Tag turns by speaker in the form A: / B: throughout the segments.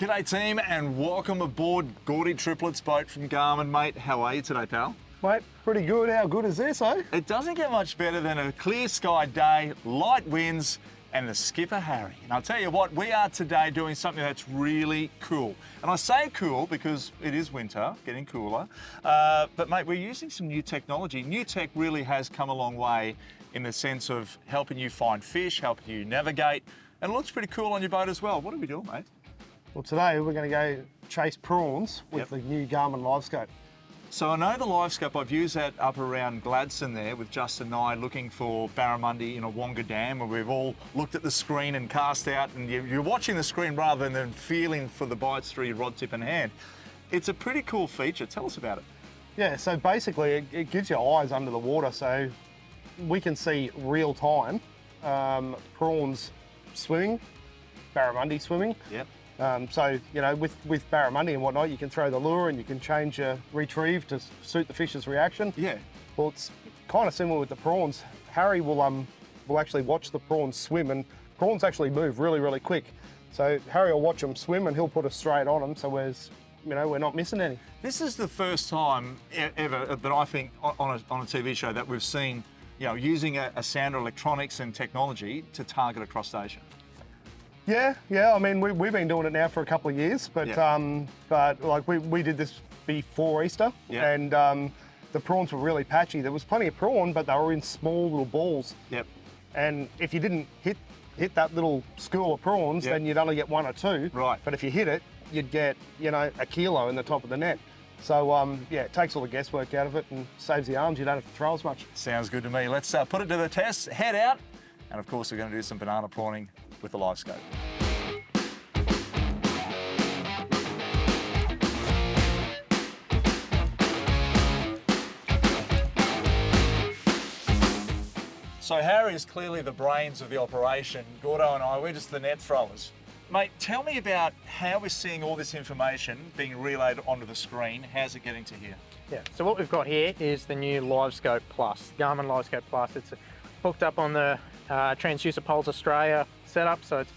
A: G'day team and welcome aboard Gordy Triplet's boat from Garmin, mate. How are you today, pal?
B: Mate, pretty good. How good is this, eh?
A: It doesn't get much better than a clear sky day, light winds, and the skipper Harry. And I'll tell you what, we are today doing something that's really cool. And I say cool because it is winter, getting cooler. But mate, we're using some new technology. New tech really has come a long way in the sense of helping you find fish, helping you navigate, and it looks pretty cool on your boat as well. What are we doing, mate?
B: Well, today we're going to go chase prawns with the new Garmin LiveScope.
A: So I know the LiveScope, I've used that up around Gladstone there with Justin and I looking for barramundi in a Wonga Dam, where we've all looked at the screen and cast out, and you're watching the screen rather than feeling for the bites through your rod tip and hand. It's a pretty cool feature. Tell us about it.
B: Yeah, so basically it gives you eyes under the water, so we can see real time prawns swimming, barramundi swimming.
A: Yep.
B: So, you know, with barramundi and whatnot, you can throw the lure and you can change your retrieve to suit the fish's reaction.
A: Yeah.
B: Well, it's kind of similar with the prawns. Harry will actually watch the prawns swim, and prawns actually move really, really quick. So Harry will watch them swim and he'll put us straight on them, so we're not missing any.
A: This is the first time ever that I think on a TV show that we've seen, you know, using a sound electronics and technology to target a crustacean.
B: Yeah. I mean, we've been doing it now for a couple of years, but like we did this before Easter, and the prawns were really patchy. There was plenty of prawn, but they were in small little balls.
A: Yep.
B: And if you didn't hit that little school of prawns, then you'd only get one or two.
A: Right.
B: But if you hit it, you'd get, you know, a kilo in the top of the net. So it takes all the guesswork out of it and saves the arms. You don't have to throw as much.
A: Sounds good to me. Let's put it to the test. Head out, and of course we're going to do some banana prawning with the LiveScope. So Harry is clearly the brains of the operation. Gordo and I, we're just the net throwers. Mate, tell me about how we're seeing all this information being relayed onto the screen. How's it getting to here?
C: Yeah, so what we've got here is the new LiveScope Plus, Garmin LiveScope Plus. It's hooked up on the Transducer Poles Australia setup, so it's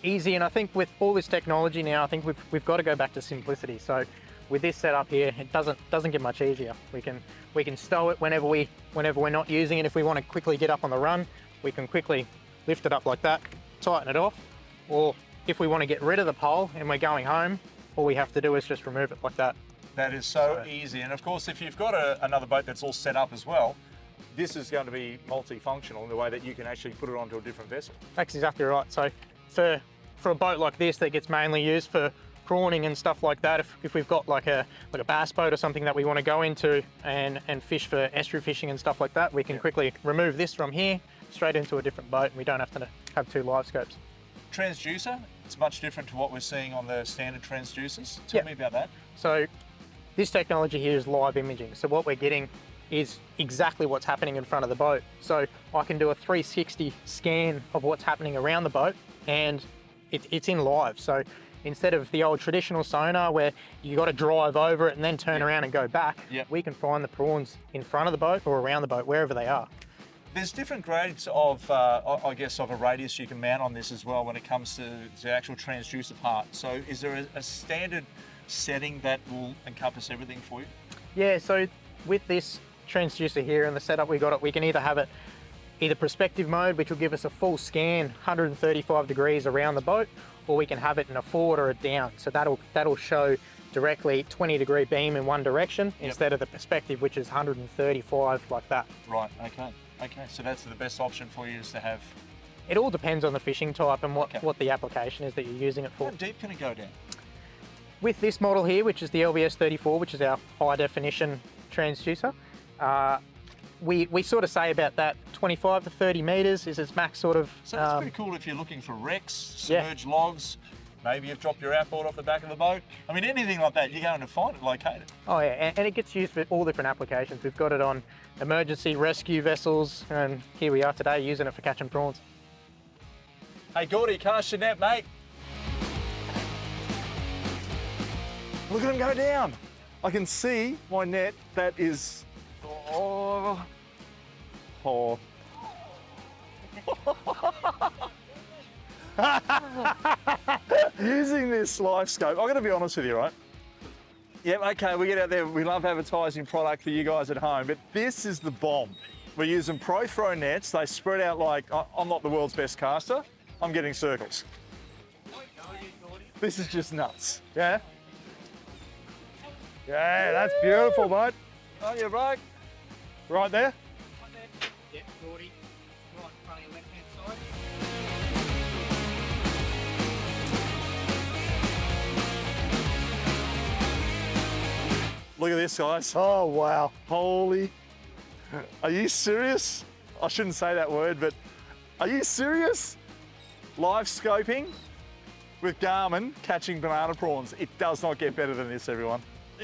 C: easy. And I think with all this technology now, I think we've got to go back to simplicity. So with this setup here, it doesn't get much easier. We can stow it whenever we're not using it. If we want to quickly get up on the run, we can quickly lift it up like that, tighten it off, or if we want to get rid of the pole and we're going home, all we have to do is just remove it like that.
A: That is so easy. And of course, if you've got another boat that's all set up as well, this is going to be multifunctional in the way that you can actually put it onto a different vessel.
C: That's exactly right. So for a boat like this that gets mainly used for prawning and stuff like that, if we've got like a bass boat or something that we want to go into and fish for estuary fishing and stuff like that, we can quickly remove this from here straight into a different boat, and we don't have to have two LiveScopes.
A: Transducer, it's much different to what we're seeing on the standard transducers. Tell me about that.
C: So this technology here is live imaging. So what we're getting is exactly what's happening in front of the boat. So I can do a 360 scan of what's happening around the boat, and it's in live. So instead of the old traditional sonar where you got to drive over it and then turn around and go back, we can find the prawns in front of the boat or around the boat, wherever they are.
A: There's different grades of, I guess, of a radius you can mount on this as well when it comes to the actual transducer part. So is there a standard setting that will encompass everything for you? Yeah,
C: so with this transducer here and the setup we got it, we can either have it either perspective mode, which will give us a full scan 135 degrees around the boat, or we can have it in a forward or a down. So that'll show directly 20-degree beam in one direction instead of the perspective, which is 135 like that.
A: Right, okay, so that's the best option for you is to have...
C: It all depends on the fishing type and what the application is that you're using it for.
A: How deep can it go down?
C: With this model here, which is the LVS 34, which is our high definition transducer, we sort of say about that 25 to 30 meters is its max sort of...
A: So that's pretty cool if you're looking for wrecks, submerged logs, maybe you've dropped your outboard off the back of the boat. I mean, anything like that, you're going to find it located. Oh yeah,
C: and it gets used for all different applications. We've got it on emergency rescue vessels, and here we are today using it for catching prawns.
A: Hey Gordy, cast your net, mate. Look at him go down. I can see my net that is... Using this LiveScope, I'm going to be honest with you, right? Yep, okay, we get out there, we love advertising product for you guys at home, but this is the bomb. We're using Pro Throw nets. They spread out like, I'm not the world's best caster. I'm getting circles. This is just nuts.
B: Yeah. Yeah, that's beautiful, mate.
A: Oh, you right?
B: Right there.
C: Yeah, Gordy. Right in front of your left-hand side.
A: Look at this, guys.
B: Oh, wow.
A: Holy. Are you serious? I shouldn't say that word, but are you serious? Live scoping with Garmin catching banana prawns. It does not get better than this, everyone.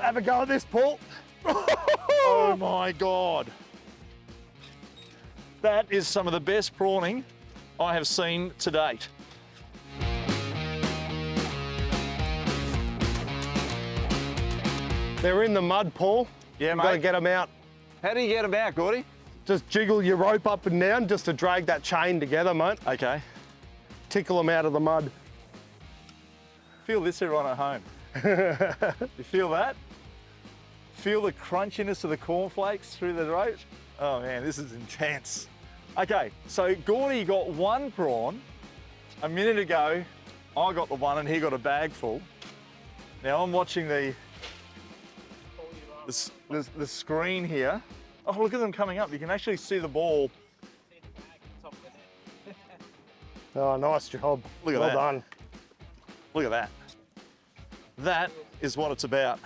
B: Have a go at this, Paul.
A: Oh my God. That is some of the best prawning I have seen to date.
B: They're in the mud, Paul.
A: Yeah,
B: You've got to
A: mate.
B: get them out.
A: How do you get them out, Gordy?
B: Just jiggle your rope up and down just to drag that chain together, mate.
A: Okay.
B: Tickle them out of the mud.
A: Feel this, everyone at home. You feel that? Feel the crunchiness of the cornflakes through the rope? Oh man, this is intense. Okay, so Gordy got one prawn. A minute ago, I got the one and he got a bag full. Now I'm watching the screen here. Oh, look at them coming up. You can actually see the ball.
B: Oh, nice job.
A: Look at
B: well
A: that.
B: done.
A: Look at that. That is what it's about.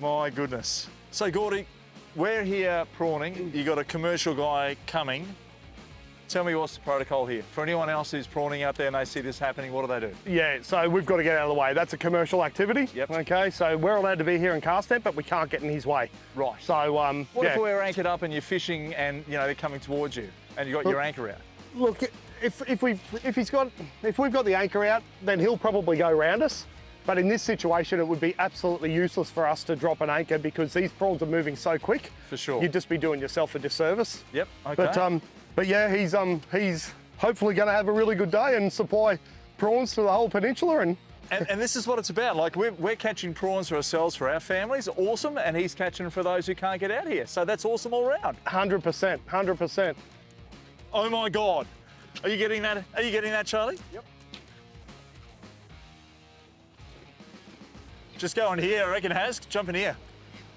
A: My goodness. So Gordy, we're here prawning. You got a commercial guy coming. Tell me what's the protocol here? For anyone else who's prawning out there and they see this happening, what do they do?
B: Yeah, so we've got to get out of the way. That's a commercial activity.
A: Yep.
B: Okay, so we're allowed to be here in cast net, but we can't get in his way.
A: Right.
B: So,
A: What
B: yeah.
A: if we're anchored up and you're fishing and you know they're coming towards you and you got your anchor out?
B: Look, if we've got the anchor out, then he'll probably go around us. But in this situation, it would be absolutely useless for us to drop an anchor because these prawns are moving so quick.
A: For sure.
B: You'd just be doing yourself a disservice.
A: Yep. Okay.
B: But yeah, he's hopefully going to have a really good day and supply prawns to the whole peninsula.
A: And this is what it's about. Like we're catching prawns for ourselves, for our families. Awesome. And he's catching for those who can't get out here. So that's awesome all round.
B: 100%, 100%.
A: Oh my God. Are you getting that? Are you getting that, Charlie?
B: Yep.
A: Just go in here, I reckon, Has. Jump in here.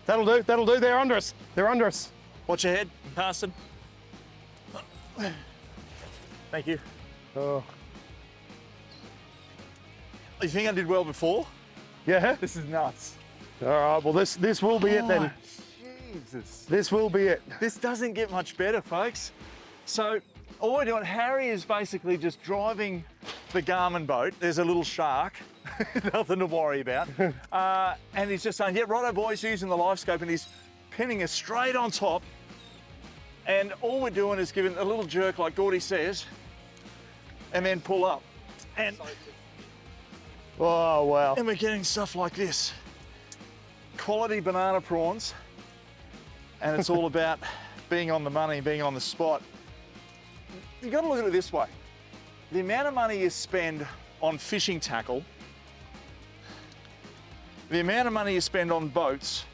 B: That'll do. They're under us. They're under us.
A: Watch your head, Carson. Thank you.
B: Oh.
A: You think I did well before?
B: Yeah.
A: This is nuts.
B: All right. Well, this will be it then.
A: Jesus.
B: This will be it.
A: This doesn't get much better, folks. So all we're doing, Harry is basically just driving the Garmin boat. There's a little shark, nothing to worry about. And he's just saying, yeah, righto boys, using the LiveScope, and he's pinning us straight on top. And all we're doing is giving a little jerk like Gordy says, and then pull up. And
B: Oh, wow.
A: we're getting stuff like this. Quality banana prawns. And it's all about being on the money, being on the spot. You've got to look at it this way. The amount of money you spend on fishing tackle, the amount of money you spend on boats,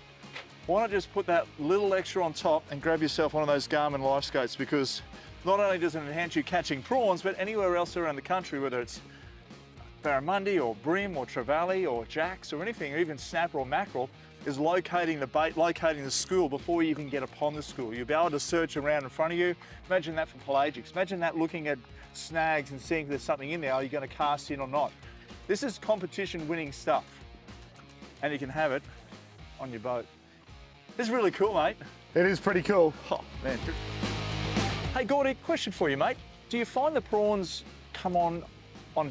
A: why not just put that little extra on top and grab yourself one of those Garmin LiveScopes, because not only does it enhance you catching prawns, but anywhere else around the country, whether it's barramundi or bream or trevally or jacks or anything, or even snapper or mackerel, is locating the bait, locating the school before you even get upon the school. You'll be able to search around in front of you. Imagine that for pelagics. Imagine that looking at snags and seeing if there's something in there, are you going to cast in or not? This is competition winning stuff, and you can have it on your boat. This is really cool, mate.
B: It is pretty cool.
A: Oh, man. Hey, Gordy, question for you, mate. Do you find the prawns come on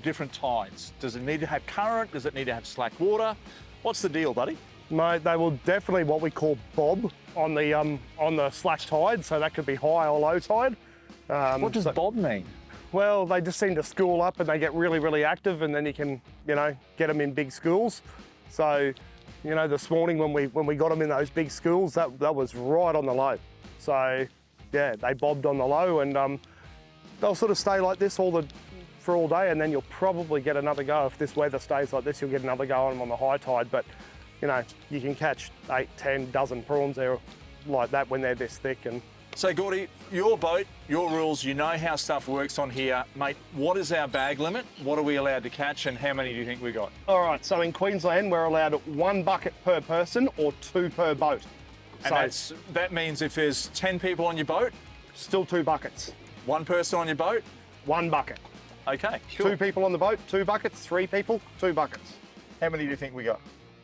A: different tides? Does it need to have current? Does it need to have slack water? What's the deal, buddy?
B: Mate, they will definitely what we call bob on the slack tide, so that could be high or low tide.
A: What does bob mean?
B: Well, they just seem to school up and they get really, really active, and then you can, get them in big schools. So, this morning when we got them in those big schools, that was right on the low. So, yeah, they bobbed on the low, and they'll sort of stay like this for all day, and then you'll probably get another go. If this weather stays like this, you'll get another go on them on the high tide. But you know, you can catch 8, 10 dozen prawns there like that when they're this thick. And
A: So Gordy, your boat, your rules, you know how stuff works on here. Mate, what is our bag limit? What are we allowed to catch, and how many do you think we got?
B: all right, so in Queensland, we're allowed 1 bucket per person or 2 per boat.
A: And
B: So
A: that means if there's 10 people on your boat,
B: still 2 buckets,
A: 1 person on your boat,
B: 1 bucket.
A: okay, cool.
B: 2 people on the boat, 2 buckets, 3 people, 2 buckets.
A: How many do you think we got?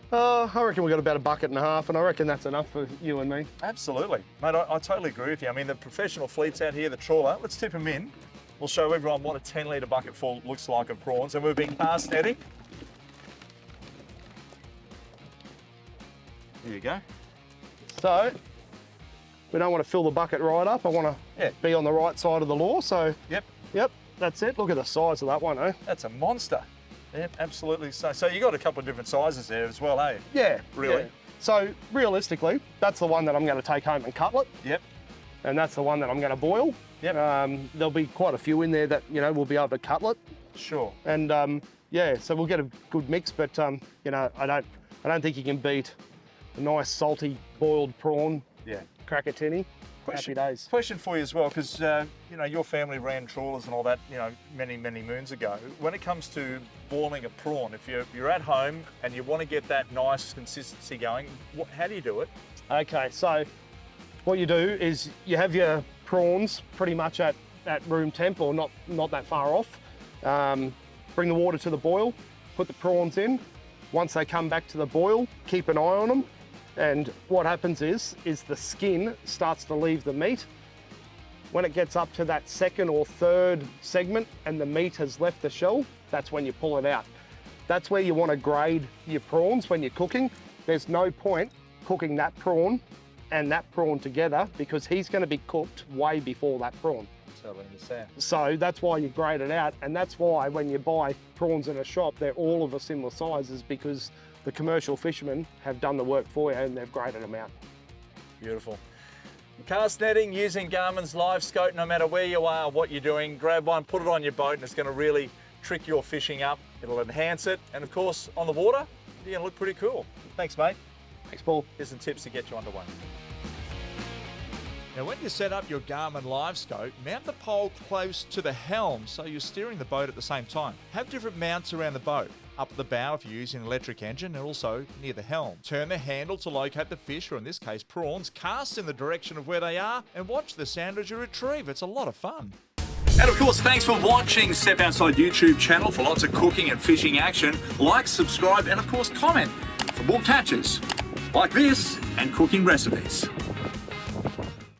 B: I reckon we got about 1.5 buckets, and I reckon that's enough for you and me.
A: Absolutely. Mate, I totally agree with you. I mean, the professional fleets out here, the trawler, let's tip them in. We'll show everyone what a 10-litre bucket full looks like of prawns, and we've been cast netting. There you go.
B: So we don't want to fill the bucket right up. I want to be on the right side of the law. So
A: Yep,
B: that's it. Look at the size of that one, eh?
A: that's a monster. Yep, absolutely. So you got a couple of different sizes there as well, eh?
B: Yeah.
A: Really?
B: yeah. So realistically, that's the one that I'm going to take home and cutlet,
A: Yep.
B: and that's the one that I'm going to boil.
A: Yep.
B: There'll be quite a few in there that we'll be able to cutlet,
A: Sure.
B: and so we'll get a good mix. But I don't think you can beat a nice salty boiled prawn.
A: Yeah.
B: Cracker tinny. Happy days.
A: Question for you as well, because your family ran trawlers and all that, many moons ago. When it comes to boiling a prawn, if you're at home and you want to get that nice consistency going, how do you do it?
B: Okay, so what you do is you have your prawns pretty much at room temp, or not that far off. Bring the water to the boil, put the prawns in. Once they come back to the boil, keep an eye on them. And what happens is the skin starts to leave the meat. When it gets up to that 2nd or 3rd segment and the meat has left the shell, that's when you pull it out. That's where you want to grade your prawns when you're cooking. There's no point cooking that prawn and that prawn together, because he's going to be cooked way before that prawn.
A: Totally understand.
B: So that's why you grade it out, and that's why when you buy prawns in a shop, they're all of a similar sizes, because the commercial fishermen have done the work for you and they've graded them out.
A: Beautiful. Cast netting using Garmin's LiveScope, no matter where you are, what you're doing, grab one, put it on your boat, and it's going to really trick your fishing up. It'll enhance it, and of course, on the water, you're going to look pretty cool. Thanks, mate.
B: Thanks, Paul.
A: Here's some tips to get you underway. Now, when you set up your Garmin LiveScope, mount the pole close to the helm so you're steering the boat at the same time. Have different mounts around the boat. Up the bow if you're using an electric engine, and also near the helm. Turn the handle to locate the fish, or in this case prawns, cast in the direction of where they are, and watch the sound as you retrieve. It's a lot of fun. And of course, thanks for watching Step Outside YouTube channel for lots of cooking and fishing action. Like, subscribe, and of course comment for more catches like this and cooking recipes.